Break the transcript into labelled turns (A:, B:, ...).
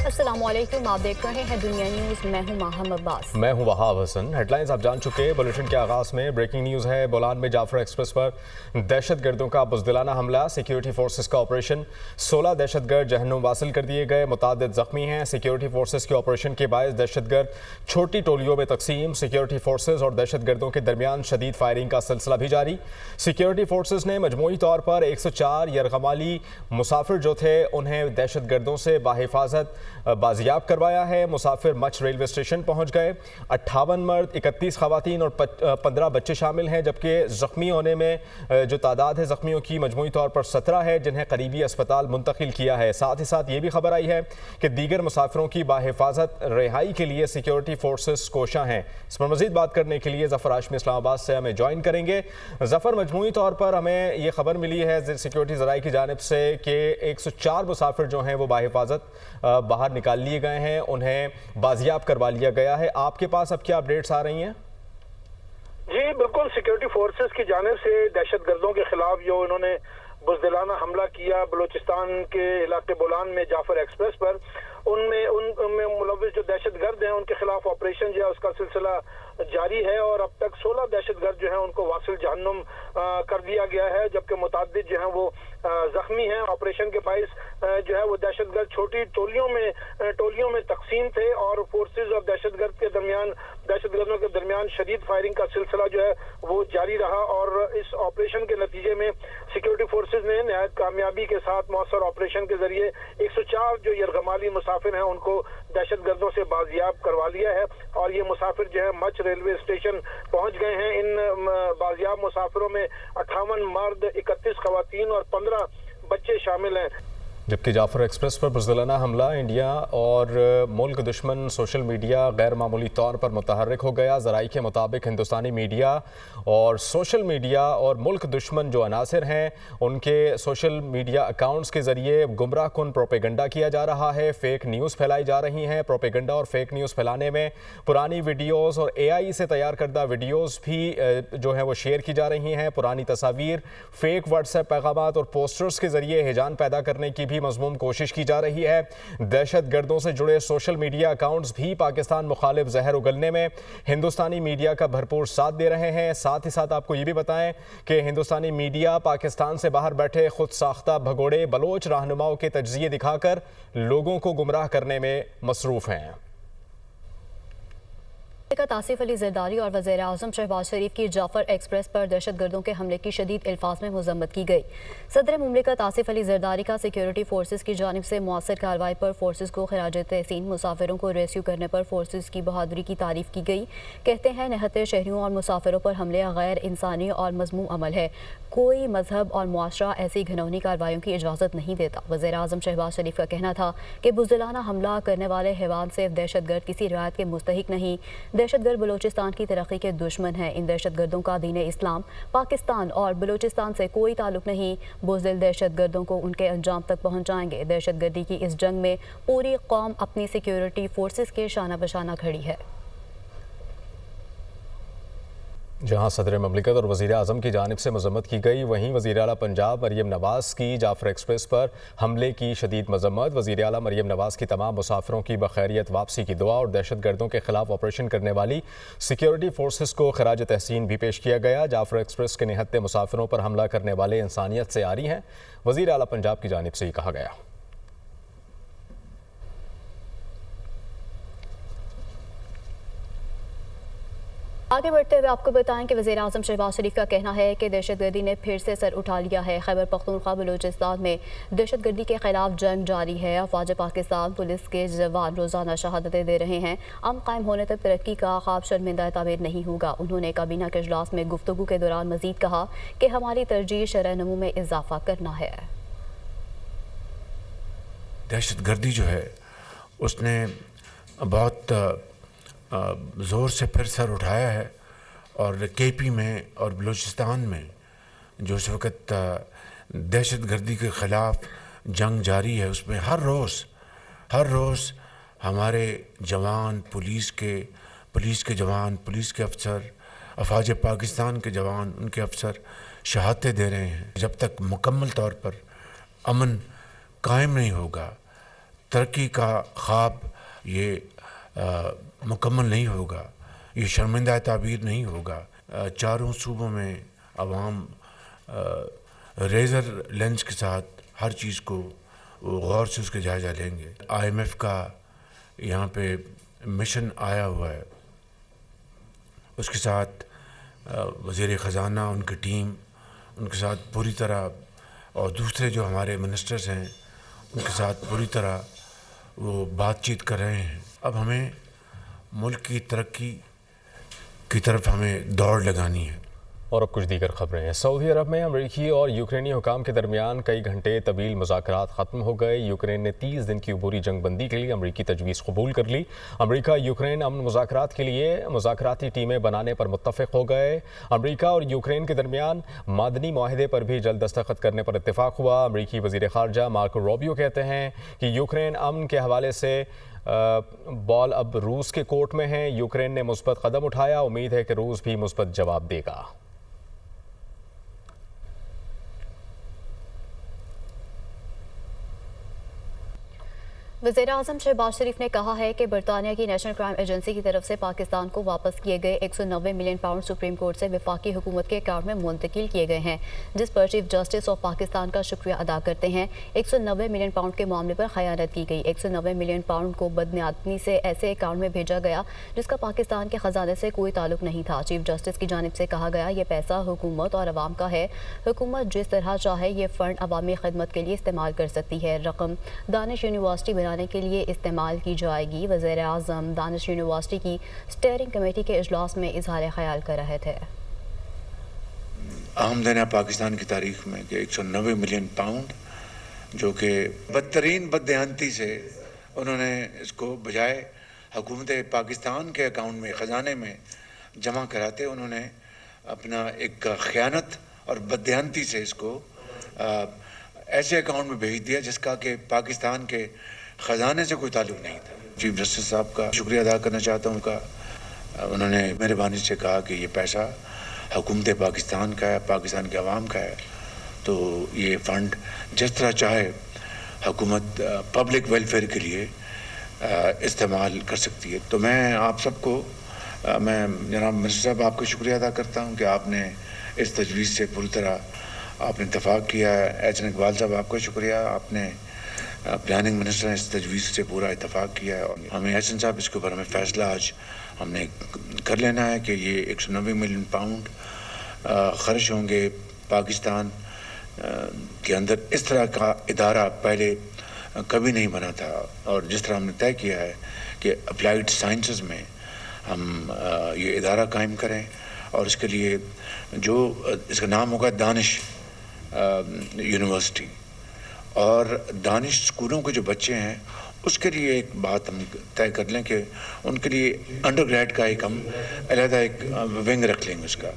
A: अस्सलाम वालेकुम, आप देख रहे हैं दुनिया न्यूज़। मैं हूं माहम अब्बास।
B: मैं हूं वहाब हसन। हेडलाइंस आप जान चुके हैं। बुलेटिन के आगाज़ में ब्रेकिंग न्यूज़ है। बोलान में जाफर एक्सप्रेस पर दहशतगर्दों का बुज़दिलाना हमला, सिक्योरिटी फोर्सेस का ऑपरेशन। 16 दहशतगर्द जहन्नुम वासिल कर दिए गए, मुतादिद ज़ख्मी हैं। सिक्योरिटी फोर्सेस के ऑपरेशन के बायस दहशतगर्द छोटी टोलियों में तकसीम। सिक्योरिटी फोर्सेस और दहशतगर्दों के दरमियान शदीद फायरिंग का सिलसिला भी जारी। सिक्योरिटी फोर्सेस ने मजमूई तौर पर 104 यरगमाली मुसाफिर जो थे उन्हें दहशतगर्दों से बाहिफाजत बाजियाब करवाया है। मुसाफिर मच रेलवे स्टेशन पहुंच गए। 58 मर्द, 31 खवातीन और 15 बच्चे शामिल हैं, जबकि ज़ख्मी होने में जो तादाद है ज़ख्मियों की मजमूई तौर पर 17 है, जिन्हें करीबी अस्पताल मुंतकिल किया है। साथ ही साथ ये भी खबर आई है कि दीगर मुसाफिरों की बाहिफाजत रिहाई के लिए सिक्योरिटी फोर्सेस कोशां हैं। इस पर मज़ीद बात करने के लिए ज़फ़र हाशमी इस्लामाबाद से हमें ज्वाइन करेंगे। ज़फ़र, मजमूई तौर पर हमें ये खबर मिली है सिक्योरिटी ज़राए की जानिब से कि 104 मुसाफिर जो हैं वो बाहिफाजत बाहर निकाल लिए गए हैं, उन्हें बाजियाब करवा लिया गया है। आपके पास अब क्या अपडेट्स आ रही हैं?
C: जी बिल्कुल, सिक्योरिटी फोर्सेस की जानिब से दहशतगर्दों के खिलाफ जो इन्होंने बुज़दिलाना हमला किया बलूचिस्तान के इलाके बोलान में जाफर एक्सप्रेस पर, उनमें मुलविस जो दहशतगर्द हैं उनके खिलाफ ऑपरेशन जो है उसका सिलसिला जारी है और अब तक 16 दहशतगर्द जो हैं उनको वासिल जहन्नुम कर दिया गया है, जबकि मुतादिद जो हैं वो जख्मी हैं। ऑपरेशन के बाइस जो है वो दहशतगर्द छोटी टोलियों में तकसीम थे और फोर्सेज और दहशतगर्दों के दरमियान शदीद फायरिंग का सिलसिला जो है वो जारी रहा और इस ऑपरेशन के नतीजे में सिक्योरिटी फोर्सेज ने नहायत कामयाबी के साथ मौसर ऑपरेशन के जरिए 104 जो यरगमाली मुसाफिर हैं उनको दहशतगर्दों से बाजियाब करवा लिया है और ये मुसाफिर जो है मच रेलवे स्टेशन पहुंच गए हैं। इन बाजियाब मुसाफिरों में 58 मर्द, 31 खवातीन और 15 बच्चे शामिल हैं।
B: जबकि जाफर एक्सप्रेस पर बुज़दिलाना हमला, इंडिया और मुल्क दुश्मन सोशल मीडिया गैर मामूली तौर पर मुतहर्रिक हो गया। ज़राई के मुताबिक हिंदुस्तानी मीडिया और सोशल मीडिया और मुल्क दुश्मन जो अनासिर हैं उनके सोशल मीडिया अकाउंट्स के ज़रिए गुमराह कुन प्रोपेगंडा किया जा रहा है। फ़ेक न्यूज़ फैलाई जा रही हैं। प्रोपेगंडा और फेक न्यूज़ फैलाने में पुरानी वीडियोज़ और AI से तैयार करदा वीडियोज़ भी जो है वो शेयर की जा रही हैं। पुरानी तस्वीर, फ़ेक व्हाट्सएप पैगामात और पोस्टर्स के ज़रिए हिजान पैदा करने की भी मज़मूम कोशिश की जा रही है। दहशतगर्दों से जुड़े सोशल मीडिया अकाउंट्स भी पाकिस्तान मुखालिफ जहर उगलने में हिंदुस्तानी मीडिया का भरपूर साथ दे रहे हैं। साथ ही साथ आपको ये भी बताएं कि हिंदुस्तानी मीडिया पाकिस्तान से बाहर बैठे खुद साख्ता भगोड़े बलोच रहनुमाओं के तज्ज़िये दिखाकर लोगों को गुमराह करने में मसरूफ़ हैं।
A: आसिफ अली जरदारी और वज़ीर आज़म शहबाज शरीफ की जाफर एक्सप्रेस पर दहशतगर्दों के हमले की शदीद अल्फाज में मज़म्मत की गई। सदर मुमलिकत आसिफ अली जरदारी का सिक्योरिटी फोर्सेस की जानिब से मौसर कार्रवाई पर फोर्सेस को खिराज तहसीन, मुसाफिरों को रेस्क्यू करने पर फोर्सेस की बहादुरी की तारीफ की गई। कहते हैं निहत्ते शहरियों और मुसाफिरों पर हमले गैर इंसानी और मज़मूम अमल है। कोई मजहब और मुआशरा ऐसी घिनौनी कार्रवाइयों की इजाज़त नहीं देता। वज़ीर आज़म शहबाज शरीफ का कहना था कि बुज़दिलाना हमला करने वाले हैवान सिर्फ दहशतगर्द किसी रियायत के मुस्तहिक नहीं, दहशतगर्द बलूचिस्तान की तरक्की के दुश्मन हैं। इन दहशतगर्दों का दीन इस्लाम, पाकिस्तान और बलूचिस्तान से कोई ताल्लुक नहीं। बुज़दिल दहशतगर्दों को उनके अंजाम तक पहुंचाएंगे। दहशतगर्दी की इस जंग में पूरी कौम अपनी सिक्योरिटी फोर्सेस के शाना बशाना खड़ी है।
B: जहां सदर ममलिकत और वज़ीर आज़म की जानिब से मज़म्मत की गई, वहीं वज़ीर आला पंजाब मरियम नवाज़ की जाफर एक्सप्रेस पर हमले की शदीद मज़म्मत। वज़ीर आला मरियम नवाज़ की तमाम मुसाफिरों की बखैरियत वापसी की दुआ और दहशतगर्दों के खिलाफ ऑपरेशन करने वाली सिक्योरिटी फोर्सेस को खराज तहसीन भी पेश किया गया। जाफर एक्सप्रेस के निहत्ते मुसाफिरों पर हमला करने वाले इंसानियत से आरी हैं, वज़ीर आला पंजाब की जानिब से ही कहा गया।
A: आगे बढ़ते हुए आपको बताएं कि वज़ीर आज़म शहबाज शरीफ का कहना है कि दहशतगर्दी ने फिर से सर उठा लिया है। खैबर पख्तूनख्वा बलूचिस्तान में दहशतगर्दी के खिलाफ जंग जारी है। अफवाज पाकिस्तान पुलिस के जवान रोज़ाना शहादतें दे रहे हैं। अमन कायम होने तक तरक्की का ख्वाब शर्मिंदा ताबीर नहीं होगा। उन्होंने काबीना के इजलास में गुफ्तगू के दौरान मजीद कहा कि हमारी तरजीह शरह नमू में इजाफा करना है।
D: दहशतगर्दी जो है उसने बहुत ज़ोर से फिर सर उठाया है और KP में और बलूचिस्तान में जो इस वक्त दहशतगर्दी के ख़िलाफ़ जंग जारी है, उसमें हर रोज़ हमारे जवान, पुलिस के जवान, पुलिस के अफसर, अफवाज पाकिस्तान के जवान, उनके अफसर शहादतें दे रहे हैं। जब तक मुकम्मल तौर पर अमन कायम नहीं होगा तरक्की का ख्वाब ये मुकम्मल नहीं होगा, ये शर्मिंदा ताबीर नहीं होगा। चारों सूबों में अवाम रेज़र लेंस के साथ हर चीज़ को गौर से उसके जायज़ा लेंगे। IMF का यहाँ पे मिशन आया हुआ है, उसके साथ वज़ीर ख़जाना, उनकी टीम, उनके साथ पूरी तरह, और दूसरे जो हमारे मिनिस्टर्स हैं उनके साथ पूरी तरह वो बातचीत कर रहे हैं। अब हमें मुल्क की तरक्की की तरफ हमें दौड़ लगानी है।
B: और अब कुछ दीगर खबरें हैं। सऊदी अरब में अमरीकी और यूक्रेनी हुकाम के दरमियान कई घंटे तवील मुज़ाकरात ख़त्म हो गए। यूक्रेन ने 30 दिन की अबूरी जंग बंदी के लिए अमरीकी तजवीज़ कबूल कर ली। अमरीका यूक्रेन अमन मुज़ाकरात के लिए मुज़ाकराती टीमें बनाने पर मुत्तफ़िक़ हो गए। अमरीका और यूक्रेन के दरमियान मादनी माहिदे पर भी जल्द दस्तखत करने पर इत्तेफाक हुआ। अमरीकी वज़ीर ख़ारजा मार्को रूबियो कहते हैं कि यूक्रेन अमन के हवाले से बॉल अब रूस के कोर्ट में है। यूक्रेन ने मुस्बत कदम उठाया, उम्मीद है कि रूस भी मुस्बत जवाब देगा।
A: वज़ीर-ए-आज़म शहबाज शरीफ ने कहा है कि बरतानिया की नेशनल क्राइम एजेंसी की तरफ से पाकिस्तान को वापस किए गए 190 मिलियन पाउंड सुप्रीम कोर्ट से वफाकी हुकूमत के अकाउंट में मुंतकिल किए गए हैं, जिस पर चीफ जस्टिस ऑफ पाकिस्तान का शुक्रिया अदा करते हैं। 190 मिलियन पाउंड के मामले पर खयानत की गई। 190 मिलियन पाउंड को बदनियादनी से ऐसे अकाउंट में भेजा गया जिसका पाकिस्तान के खजाने से कोई ताल्लुक नहीं था। चीफ जस्टिस की जानिब से कहा गया, ये पैसा हुकूमत और अवाम का है। हुकूमत जिस तरह चाहे ये फंड अवामी खिदमत के लिए इस्तेमाल कर सकती है। रकम दानिश यूनिवर्सिटी बनाने के लिए इस्तेमाल की जाएगी। वज़ीर-ए-आज़म दानिश यूनिवर्सिटी की स्टीयरिंग कमेटी के इजलास में इजहार ख्याल कर रहे थे।
E: अहम दिन है पाकिस्तान की तारीख में कि 190 मिलियन पाउंड, जो कि बदतरीन बददेहांती से उन्होंने इसको बजाय हुकूमत पाकिस्तान के अकाउंट में, ख़जाने में जमा कराते, उन्होंने अपना एक ख़यानत और बददेहांती से इसको ऐसे अकाउंट में भेज दिया जिसका कि पाकिस्तान के ख़जाने से कोई ताल्लुक़ नहीं था। चीफ जस्टिस साहब का शुक्रिया अदा करना चाहता हूँ। उन्होंने मेहरबानी से कहा कि ये पैसा हुकूमत पाकिस्तान का है, पाकिस्तान के अवाम का है, तो ये फ़ंड जिस तरह चाहे हुकूमत पब्लिक वेलफेयर के लिए इस्तेमाल कर सकती है। तो मैं आप सबको, मैं जनाब मिनिस्टर साहब आपका शुक्रिया अदा करता हूँ कि आपने इस तजवीज़ से पूरी तरह आपने इत्तफ़ाक़ किया है। एचएन इकबाल साहब आपका शुक्रिया, आपने प्लानिंग मिनिस्टर ने इस तजवीज़ से पूरा इत्तफ़ाक़ किया है। और हमें एचएन साहब इसके ऊपर हमें फ़ैसला आज हमने कर लेना है कि ये 190 मिलियन पाउंड ख़र्च होंगे। पाकिस्तान के अंदर इस तरह का इदारा पहले कभी नहीं बना था, और जिस तरह हमने तय किया है कि अप्लाइड साइंसेस में हम ये इदारा कायम करें, और इसके लिए जो इसका नाम होगा दानिश यूनिवर्सिटी, और दानिश स्कूलों के जो बच्चे हैं उसके लिए एक बात हम तय कर लें कि उनके लिए अंडर ग्रेड का एक हम अलहदा एक विंग रख लेंगे उसका।